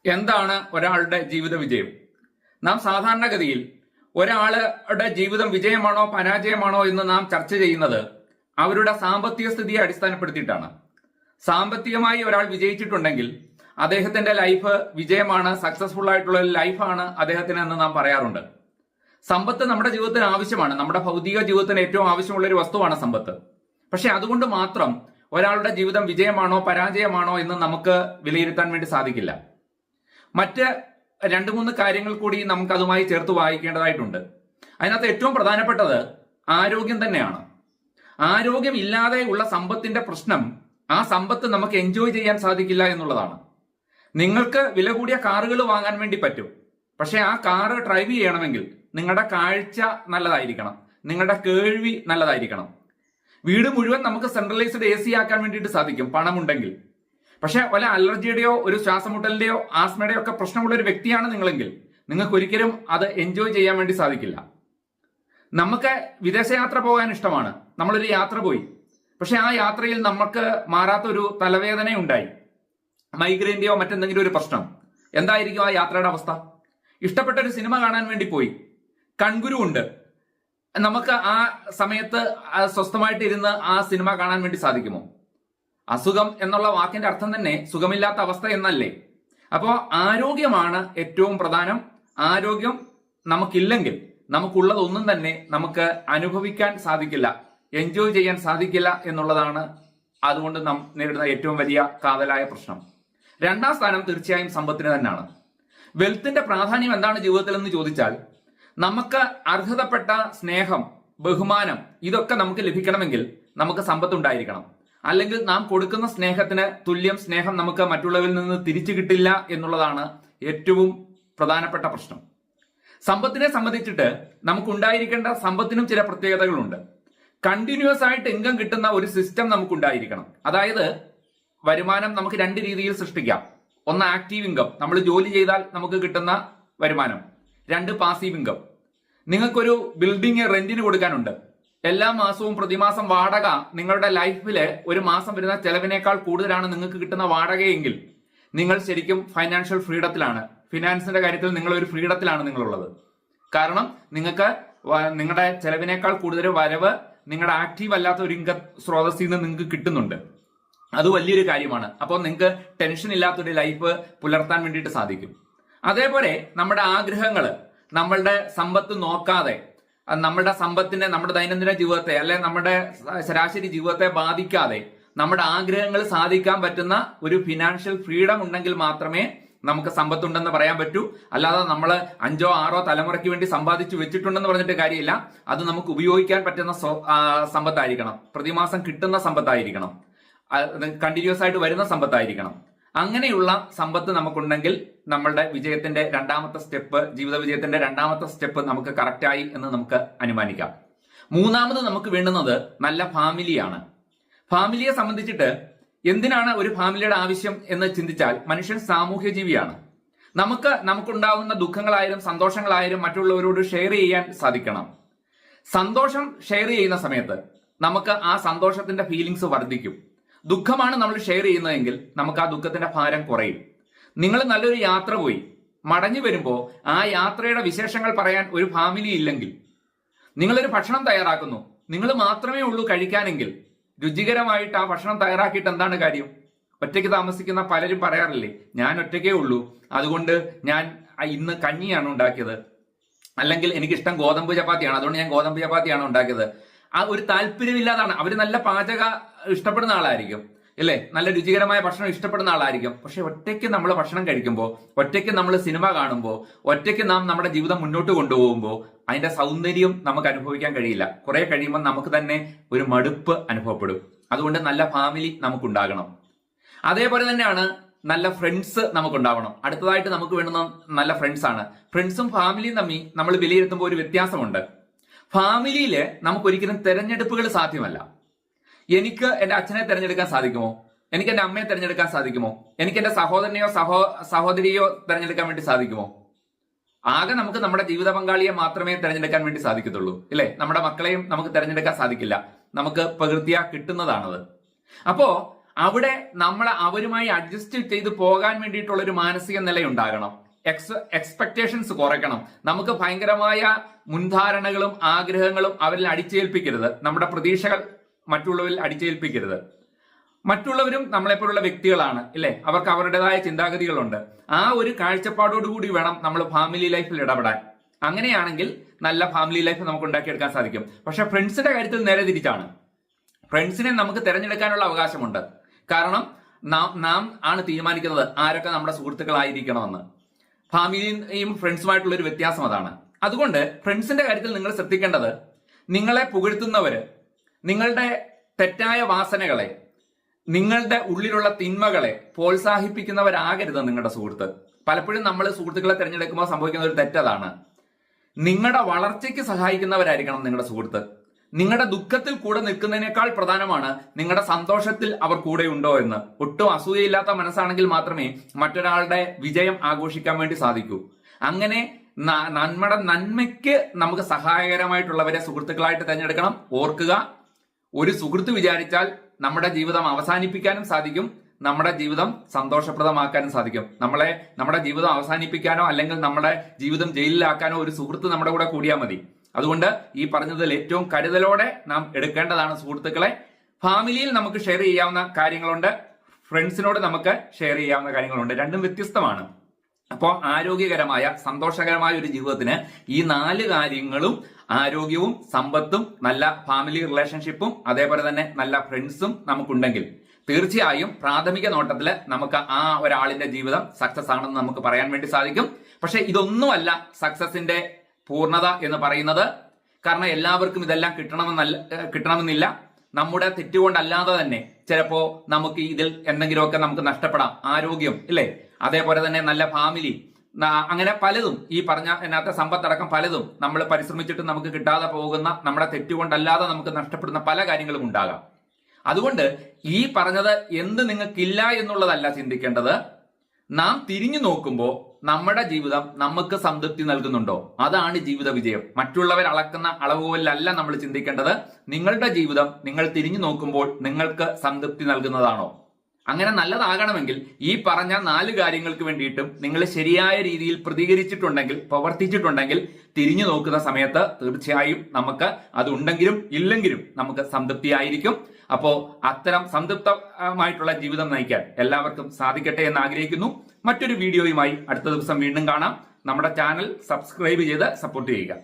എന്താണ് ഒരാളുടെ ജീവിത വിജയം? നാം സാധാരണഗതിയിൽ ഒരാളുടെ ജീവിതം വിജയമാണോ പരാജയമാണോ എന്ന് നാം ചർച്ച ചെയ്യുന്നത് അവരുടെ സാമ്പത്തിക സ്ഥിതിയെ അടിസ്ഥാനപ്പെടുത്തിയിട്ടാണ്. സാമ്പത്തികമായി ഒരാൾ വിജയിച്ചിട്ടുണ്ടെങ്കിൽ അദ്ദേഹത്തിന്റെ ലൈഫ് വിജയമാണ്, സക്സസ്ഫുൾ ആയിട്ടുള്ള ലൈഫാണ് അദ്ദേഹത്തിന് എന്ന് നാം പറയാറുണ്ട്. സമ്പത്ത് നമ്മുടെ ജീവിതത്തിന് ആവശ്യമാണ്. നമ്മുടെ ഭൗതിക ജീവിതത്തിന് ഏറ്റവും ആവശ്യമുള്ള ഒരു വസ്തുവാണ് സമ്പത്ത്. പക്ഷെ അതുകൊണ്ട് മാത്രം ഒരാളുടെ ജീവിതം വിജയമാണോ പരാജയമാണോ എന്ന് നമുക്ക് വിലയിരുത്താൻ വേണ്ടി സാധിക്കില്ല. മറ്റ് 2-3 കാര്യങ്ങൾ കൂടി നമുക്ക് അതുമായി ചേർത്ത് വായിക്കേണ്ടതായിട്ടുണ്ട്. അതിനകത്ത് ഏറ്റവും പ്രധാനപ്പെട്ടത് ആരോഗ്യം തന്നെയാണ്. ആരോഗ്യം ഇല്ലാതെ ഉള്ള സമ്പത്തിന്റെ പ്രശ്നം ആ സമ്പത്ത് നമുക്ക് എൻജോയ് ചെയ്യാൻ സാധിക്കില്ല എന്നുള്ളതാണ്. നിങ്ങൾക്ക് വില കൂടിയ കാറുകൾ വാങ്ങാൻ വേണ്ടി പറ്റും. പക്ഷെ ആ കാറ് ഡ്രൈവ് ചെയ്യണമെങ്കിൽ നിങ്ങളുടെ കാഴ്ച നല്ലതായിരിക്കണം, നിങ്ങളുടെ കേൾവി നല്ലതായിരിക്കണം. വീട് മുഴുവൻ നമുക്ക് സെൻട്രലൈസ്ഡ് AC ആക്കാൻ വേണ്ടിയിട്ട് സാധിക്കും പണമുണ്ടെങ്കിൽ. പക്ഷെ വല്ല അലർജിയുടെയോ ഒരു ശ്വാസമുട്ടലിന്റെയോ ആസ്മയുടെയോ ഒക്കെ പ്രശ്നമുള്ള ഒരു വ്യക്തിയാണ് നിങ്ങളെങ്കിൽ നിങ്ങൾക്ക് ഒരിക്കലും അത് എൻജോയ് ചെയ്യാൻ വേണ്ടി സാധിക്കില്ല. നമുക്ക് വിദേശയാത്ര പോകാൻ ഇഷ്ടമാണ്. നമ്മളൊരു യാത്ര പോയി, പക്ഷെ ആ യാത്രയിൽ നമുക്ക് മാറാത്തൊരു തലവേദന ഉണ്ടായി, മൈഗ്രെയിന്റെയോ മറ്റെന്തെങ്കിലും ഒരു പ്രശ്നം. എന്തായിരിക്കും ആ യാത്രയുടെ അവസ്ഥ? ഇഷ്ടപ്പെട്ട ഒരു സിനിമ കാണാൻ വേണ്ടി പോയി, കൺകുരു ഉണ്ട്, നമുക്ക് ആ സമയത്ത് സ്വസ്ഥമായിട്ട് ഇരുന്ന് ആ സിനിമ കാണാൻ വേണ്ടി സാധിക്കുമോ? അസുഖം എന്നുള്ള വാക്കിന്റെ അർത്ഥം തന്നെ സുഖമില്ലാത്ത അവസ്ഥ എന്നല്ലേ? അപ്പോൾ ആരോഗ്യമാണ് ഏറ്റവും പ്രധാനം. ആരോഗ്യം നമുക്കില്ലെങ്കിൽ നമുക്കുള്ളതൊന്നും തന്നെ നമുക്ക് അനുഭവിക്കാൻ സാധിക്കില്ല, എൻജോയ് ചെയ്യാൻ സാധിക്കില്ല എന്നുള്ളതാണ് അതുകൊണ്ട് നാം നേരിടുന്ന ഏറ്റവും വലിയ കാതലായ പ്രശ്നം. 2ാം സ്ഥാനം തീർച്ചയായും സമ്പത്തിന് തന്നെയാണ്. വെൽത്തിന്റെ പ്രാധാന്യം എന്താണ് ജീവിതത്തിൽ എന്ന് ചോദിച്ചാൽ, നമുക്ക് അർഹതപ്പെട്ട സ്നേഹം, ബഹുമാനം ഇതൊക്കെ നമുക്ക് ലഭിക്കണമെങ്കിൽ നമുക്ക് സമ്പത്ത് ഉണ്ടായിരിക്കണം. അല്ലെങ്കിൽ നാം കൊടുക്കുന്ന സ്നേഹത്തിന് തുല്യം സ്നേഹം നമുക്ക് മറ്റുള്ളവരിൽ നിന്ന് തിരിച്ചു കിട്ടില്ല എന്നുള്ളതാണ് ഏറ്റവും പ്രധാനപ്പെട്ട പ്രശ്നം. സമ്പത്തിനെ സംബന്ധിച്ചിട്ട് നമുക്കുണ്ടായിരിക്കേണ്ട സമ്പത്തിനും ചില പ്രത്യേകതകളുണ്ട്. കണ്ടിന്യൂസ് ആയിട്ട് ഇൻകം കിട്ടുന്ന ഒരു സിസ്റ്റം നമുക്കുണ്ടായിരിക്കണം. അതായത് വരുമാനം നമുക്ക് 2 രീതിയിൽ സൃഷ്ടിക്കാം. ഒന്ന് ആക്റ്റീവ് ഇൻകം, നമ്മൾ ജോലി ചെയ്താൽ നമുക്ക് കിട്ടുന്ന വരുമാനം. 2 പാസീവ് ഇൻകം. നിങ്ങൾക്കൊരു ബിൽഡിംഗ് റെന്റിന് കൊടുക്കാനുണ്ട്. എല്ലാ മാസവും പ്രതിമാസം വാടക നിങ്ങളുടെ ലൈഫില് ഒരു മാസം വരുന്ന ചെലവിനേക്കാൾ കൂടുതലാണ് നിങ്ങൾക്ക് കിട്ടുന്ന വാടകയെങ്കിൽ നിങ്ങൾ ശരിക്കും ഫൈനാൻഷ്യൽ ഫ്രീഡത്തിലാണ്. ഫിനാൻസിന്റെ കാര്യത്തിൽ നിങ്ങൾ ഒരു ഫ്രീഡത്തിലാണ് നിങ്ങളുള്ളത്. കാരണം നിങ്ങൾക്ക് നിങ്ങളുടെ ചെലവിനേക്കാൾ കൂടുതൽ വരവ് നിങ്ങളുടെ ആക്റ്റീവ് അല്ലാത്ത ഒരു ഇൻകം സ്രോതസ്സിൽ നിന്ന് നിങ്ങൾക്ക് കിട്ടുന്നുണ്ട്. അത് വലിയൊരു കാര്യമാണ്. അപ്പോൾ നിങ്ങൾക്ക് ടെൻഷൻ ഇല്ലാത്തൊരു ലൈഫ് പുലർത്താൻ വേണ്ടിയിട്ട് സാധിക്കും. അതേപോലെ നമ്മുടെ ആഗ്രഹങ്ങൾ നമ്മളുടെ സമ്പത്ത് നോക്കാതെ, നമ്മുടെ സമ്പത്തിനെ നമ്മുടെ ദൈനംദിന ജീവിതത്തെ അല്ലെ നമ്മുടെ ശരാശരി ജീവിതത്തെ ബാധിക്കാതെ നമ്മുടെ ആഗ്രഹങ്ങൾ സാധിക്കാൻ പറ്റുന്ന ഒരു ഫിനാൻഷ്യൽ ഫ്രീഡം ഉണ്ടെങ്കിൽ മാത്രമേ നമുക്ക് സമ്പത്തുണ്ടെന്ന് പറയാൻ പറ്റൂ. അല്ലാതെ നമ്മൾ 5ഓ 6ഓ തലമുറയ്ക്ക് വേണ്ടി സമ്പാദിച്ചു വെച്ചിട്ടുണ്ടെന്ന് പറഞ്ഞിട്ട് കാര്യമില്ല. അത് നമുക്ക് ഉപയോഗിക്കാൻ പറ്റുന്ന സമ്പത്തായിരിക്കണം, പ്രതിമാസം കിട്ടുന്ന സമ്പത്തായിരിക്കണം, കണ്ടിന്യൂസ് ആയിട്ട് വരുന്ന സമ്പത്തായിരിക്കണം. അങ്ങനെയുള്ള സമ്പത്ത് നമുക്കുണ്ടെങ്കിൽ നമ്മളുടെ വിജയത്തിന്റെ 2ാമത്തെ സ്റ്റെപ്പ്, ജീവിത വിജയത്തിന്റെ 2ാമത്തെ സ്റ്റെപ്പ് നമുക്ക് കറക്റ്റായി എന്ന് നമുക്ക് അനുമാനിക്കാം. 3ാമത് നമുക്ക് വേണ്ടുന്നത് നല്ല ഫാമിലിയാണ്. ഫാമിലിയെ സംബന്ധിച്ചിട്ട് എന്തിനാണ് ഒരു ഫാമിലിയുടെ ആവശ്യം എന്ന് ചിന്തിച്ചാൽ, മനുഷ്യൻ സാമൂഹ്യ ജീവിയാണ്. നമുക്കുണ്ടാകുന്ന ദുഃഖങ്ങളായാലും സന്തോഷങ്ങളായാലും മറ്റുള്ളവരോട് ഷെയർ ചെയ്യാൻ സാധിക്കണം. സന്തോഷം ഷെയർ ചെയ്യുന്ന സമയത്ത് നമുക്ക് ആ സന്തോഷത്തിന്റെ ഫീലിങ്സ് വർദ്ധിക്കും. ദുഃഖമാണ് നമ്മൾ ഷെയർ ചെയ്യുന്നതെങ്കിൽ നമുക്ക് ആ ദുഃഖത്തിന്റെ ഭാരം കുറയും. നിങ്ങൾ നല്ലൊരു യാത്ര പോയി മടങ്ങി വരുമ്പോൾ ആ യാത്രയുടെ വിശേഷങ്ങൾ പറയാൻ ഒരു ഫാമിലി ഇല്ലെങ്കിൽ, നിങ്ങളൊരു ഭക്ഷണം തയ്യാറാക്കുന്നു, നിങ്ങൾ മാത്രമേ ഉള്ളൂ കഴിക്കാനെങ്കിൽ, രുചികരമായിട്ട് ആ ഭക്ഷണം തയ്യാറാക്കിയിട്ട് എന്താണ് കാര്യം? ഒറ്റയ്ക്ക് താമസിക്കുന്ന പലരും പറയാറില്ലേ, ഞാൻ ഒറ്റയ്ക്കേ ഉള്ളൂ, അതുകൊണ്ട് ഞാൻ ഇന്ന് കഞ്ഞിയാണ് ഉണ്ടാക്കിയത്, അല്ലെങ്കിൽ എനിക്കിഷ്ടം ഗോതമ്പ് ചപ്പാത്തിയാണ്, അതുകൊണ്ട് ഞാൻ ഗോതമ്പ് ചപ്പാത്തിയാണ് ഉണ്ടാക്കിയത്. ആ ഒരു താല്പര്യമില്ലാതാണ്. അവർ നല്ല പാചക ഇഷ്ടപ്പെടുന്ന ആളായിരിക്കും, അല്ലേ, നല്ല രുചികരമായ ഭക്ഷണം ഇഷ്ടപ്പെടുന്ന ആളായിരിക്കും. പക്ഷെ ഒറ്റയ്ക്ക് നമ്മൾ ഭക്ഷണം കഴിക്കുമ്പോൾ, ഒറ്റയ്ക്ക് നമ്മൾ സിനിമ കാണുമ്പോൾ, ഒറ്റയ്ക്ക് നാം നമ്മുടെ ജീവിതം മുന്നോട്ട് കൊണ്ടുപോകുമ്പോൾ അതിന്റെ സൗന്ദര്യം നമുക്ക് അനുഭവിക്കാൻ കഴിയില്ല. കുറെ കഴിയുമ്പോൾ നമുക്ക് തന്നെ ഒരു മടുപ്പ് അനുഭവപ്പെടും. അതുകൊണ്ട് നല്ല ഫാമിലി നമുക്കുണ്ടാകണം. അതേപോലെ തന്നെയാണ് നല്ല ഫ്രണ്ട്സ് നമുക്കുണ്ടാവണം. അടുത്തതായിട്ട് നമുക്ക് വേണ്ടുന്ന നല്ല ഫ്രണ്ട്സ് ആണ്. ഫ്രണ്ട്സും ഫാമിലിയും തമ്മിൽ നമ്മൾ വിലയിരുത്തുമ്പോൾ ഒരു വ്യത്യാസമുണ്ട്. ഫാമിലിയിൽ നമുക്ക് ഒരിക്കലും തെരഞ്ഞെടുപ്പുകൾ സാധ്യമല്ല. എനിക്ക് എന്റെ അച്ഛനെ തെരഞ്ഞെടുക്കാൻ സാധിക്കുമോ? എനിക്ക് എന്റെ അമ്മയെ തെരഞ്ഞെടുക്കാൻ സാധിക്കുമോ? എനിക്ക് എന്റെ സഹോദരനെയോ സഹോദരിയോ തെരഞ്ഞെടുക്കാൻ വേണ്ടി സാധിക്കുമോ? ആകെ നമുക്ക് നമ്മുടെ ജീവിത പങ്കാളിയെ മാത്രമേ തെരഞ്ഞെടുക്കാൻ വേണ്ടി സാധിക്കത്തുള്ളൂ, ഇല്ലേ? നമ്മുടെ മക്കളെയും നമുക്ക് തെരഞ്ഞെടുക്കാൻ സാധിക്കില്ല. നമുക്ക് പ്രകൃതിയാ കിട്ടുന്നതാണത്. അപ്പോ അവിടെ നമ്മൾ അവരുമായി അഡ്ജസ്റ്റ് ചെയ്ത് പോകാൻ വേണ്ടിയിട്ടുള്ള ഒരു മാനസിക നിലയുണ്ടാകണം. എക്സ്പെക്ടേഷൻസ് കുറയ്ക്കണം. നമുക്ക് ഭയങ്കരമായ മുൻധാരണകളും ആഗ്രഹങ്ങളും അവരിൽ അടിച്ചേൽപ്പിക്കരുത്. നമ്മുടെ പ്രതീക്ഷകൾ മറ്റുള്ളവരിൽ അടിച്ചേൽപ്പിക്കരുത്. മറ്റുള്ളവരും നമ്മളെപ്പോലുള്ള വ്യക്തികളാണ്, ഇല്ലേ? അവർക്ക് അവരുടേതായ ചിന്താഗതികളുണ്ട്. ആ ഒരു കാഴ്ചപ്പാടോടുകൂടി വേണം നമ്മൾ ഫാമിലി ലൈഫിൽ ഇടപെടാൻ. അങ്ങനെയാണെങ്കിൽ നല്ല ഫാമിലി ലൈഫ് നമുക്ക് ഉണ്ടാക്കിയെടുക്കാൻ സാധിക്കും. പക്ഷെ ഫ്രണ്ട്സിന്റെ കാര്യത്തിൽ നേരെ തിരിച്ചാണ്. ഫ്രണ്ട്സിനെ നമുക്ക് തിരഞ്ഞെടുക്കാനുള്ള അവകാശമുണ്ട്. കാരണം നാം ആണ് തീരുമാനിക്കുന്നത് ആരൊക്കെ നമ്മുടെ സുഹൃത്തുക്കളായിരിക്കണമെന്ന്. ഫാമിലിയും ഫ്രണ്ട്സുമായിട്ടുള്ള ഒരു വ്യത്യാസം അതാണ്. അതുകൊണ്ട് ഫ്രണ്ട്സിന്റെ കാര്യത്തിൽ നിങ്ങൾ ശ്രദ്ധിക്കേണ്ടത്, നിങ്ങളെ പുകഴ്ത്തുന്നവര്, നിങ്ങളുടെ തെറ്റായ വാസനകളെ, നിങ്ങളുടെ ഉള്ളിലുള്ള തിന്മകളെ പ്രോത്സാഹിപ്പിക്കുന്നവരാകരുത് നിങ്ങളുടെ സുഹൃത്ത്. പലപ്പോഴും നമ്മൾ സുഹൃത്തുക്കളെ തിരഞ്ഞെടുക്കുമ്പോൾ സംഭവിക്കുന്ന ഒരു തെറ്റതാണ്. നിങ്ങളുടെ വളർച്ചയ്ക്ക് സഹായിക്കുന്നവരായിരിക്കണം നിങ്ങളുടെ സുഹൃത്ത്. നിങ്ങളുടെ ദുഃഖത്തിൽ കൂടെ നിൽക്കുന്നതിനേക്കാൾ പ്രധാനമാണ് നിങ്ങളുടെ സന്തോഷത്തിൽ അവർ കൂടെ ഉണ്ടോ എന്ന്. ഒട്ടും അസൂയയില്ലാത്ത മനസ്സാണെങ്കിൽ മാത്രമേ മറ്റൊരാളുടെ വിജയം ആഘോഷിക്കാൻ വേണ്ടി സാധിക്കൂ. അങ്ങനെ നമ്മുടെ നന്മയ്ക്ക് നമുക്ക് സഹായകരമായിട്ടുള്ളവരെ സുഹൃത്തുക്കളായിട്ട് തിരഞ്ഞെടുക്കണം. ഓർക്കുക, ഒരു സുഹൃത്ത് വിചാരിച്ചാൽ നമ്മുടെ ജീവിതം അവസാനിപ്പിക്കാനും സാധിക്കും, നമ്മുടെ ജീവിതം സന്തോഷപ്രദമാക്കാനും സാധിക്കും. നമ്മുടെ ജീവിതം അവസാനിപ്പിക്കാനോ അല്ലെങ്കിൽ നമ്മുടെ ജീവിതം ജയിലിലാക്കാനോ ഒരു സുഹൃത്ത് നമ്മുടെ കൂടെ കൂടിയാൽ മതി. അതുകൊണ്ട് ഈ പറഞ്ഞതിൽ ഏറ്റവും കരുതലോടെ നാം എടുക്കേണ്ടതാണ് സുഹൃത്തുക്കളെ. ഫാമിലിയിൽ നമുക്ക് ഷെയർ ചെയ്യാവുന്ന കാര്യങ്ങളുണ്ട്, ഫ്രണ്ട്സിനോട് നമുക്ക് ഷെയർ ചെയ്യാവുന്ന കാര്യങ്ങളുണ്ട്. രണ്ടും വ്യത്യസ്തമാണ്. അപ്പോൾ ആരോഗ്യകരമായ സന്തോഷകരമായ ഒരു ജീവിതത്തിന് ഈ 4 കാര്യങ്ങളും, ആരോഗ്യവും സമ്പത്തും നല്ല ഫാമിലി റിലേഷൻഷിപ്പും അതേപോലെ തന്നെ നല്ല ഫ്രണ്ട്സും നമുക്കുണ്ടെങ്കിൽ തീർച്ചയായും പ്രാഥമിക നോട്ടത്തിൽ നമുക്ക് ആ ഒരാളിന്റെ ജീവിതം സക്സസ് ആണെന്ന് നമുക്ക് പറയാൻ വേണ്ടി സാധിക്കും. പക്ഷെ ഇതൊന്നുമല്ല സക്സസിന്റെ പൂർണ്ണത എന്ന് പറയുന്നത്. കാരണം എല്ലാവർക്കും ഇതെല്ലാം കിട്ടണമെന്നില്ല. നമ്മുടെ തെറ്റുകൊണ്ടല്ലാതെ തന്നെ ചിലപ്പോ നമുക്ക് ഇതിൽ എന്തെങ്കിലുമൊക്കെ നമുക്ക് നഷ്ടപ്പെടാം. ആരോഗ്യം, ഇല്ലേ? അതേപോലെ തന്നെ നല്ല ഫാമിലി, അങ്ങനെ പലതും, ഈ പറഞ്ഞ അതിനകത്തെ സമ്പത്തടക്കം പലതും നമ്മൾ പരിശ്രമിച്ചിട്ട് നമുക്ക് കിട്ടാതെ പോകുന്ന, നമ്മുടെ തെറ്റുകൊണ്ടല്ലാതെ നമുക്ക് നഷ്ടപ്പെടുന്ന പല കാര്യങ്ങളും ഉണ്ടാകാം. അതുകൊണ്ട് ഈ പറഞ്ഞത് എന്ത് നിങ്ങൾക്കില്ല എന്നുള്ളതല്ല ചിന്തിക്കേണ്ടത്. നാം തിരിഞ്ഞു നോക്കുമ്പോൾ നമ്മുടെ ജീവിതം നമുക്ക് സംതൃപ്തി നൽകുന്നുണ്ടോ? അതാണ് ജീവിത വിജയം. മറ്റുള്ളവർ അളക്കുന്ന അളവുകളിലല്ല നമ്മൾ ചിന്തിക്കേണ്ടത്. നിങ്ങളുടെ ജീവിതം നിങ്ങൾ തിരിഞ്ഞു നോക്കുമ്പോൾ നിങ്ങൾക്ക് സംതൃപ്തി നൽകുന്നതാണോ? അങ്ങനെ നല്ലതാകണമെങ്കിൽ ഈ പറഞ്ഞ 4 കാര്യങ്ങൾക്ക് വേണ്ടിയിട്ടും നിങ്ങൾ ശരിയായ രീതിയിൽ പ്രതികരിച്ചിട്ടുണ്ടെങ്കിൽ, പ്രവർത്തിച്ചിട്ടുണ്ടെങ്കിൽ, തിരിഞ്ഞു നോക്കുന്ന സമയത്ത് തീർച്ചയായും നമുക്ക് അത് ഉണ്ടെങ്കിലും ഇല്ലെങ്കിലും നമുക്ക് സംതൃപ്തിയായിരിക്കും. അപ്പോ അത്തരം സംതൃപ്തമായിട്ടുള്ള ജീവിതം നയിക്കാൻ എല്ലാവർക്കും സാധിക്കട്ടെ എന്ന് ആഗ്രഹിക്കുന്നു. മറ്റൊരു വീഡിയോയുമായി അടുത്ത ദിവസം വീണ്ടും കാണാം. നമ്മുടെ ചാനൽ സബ്സ്ക്രൈബ് ചെയ്ത് സപ്പോർട്ട് ചെയ്യുക.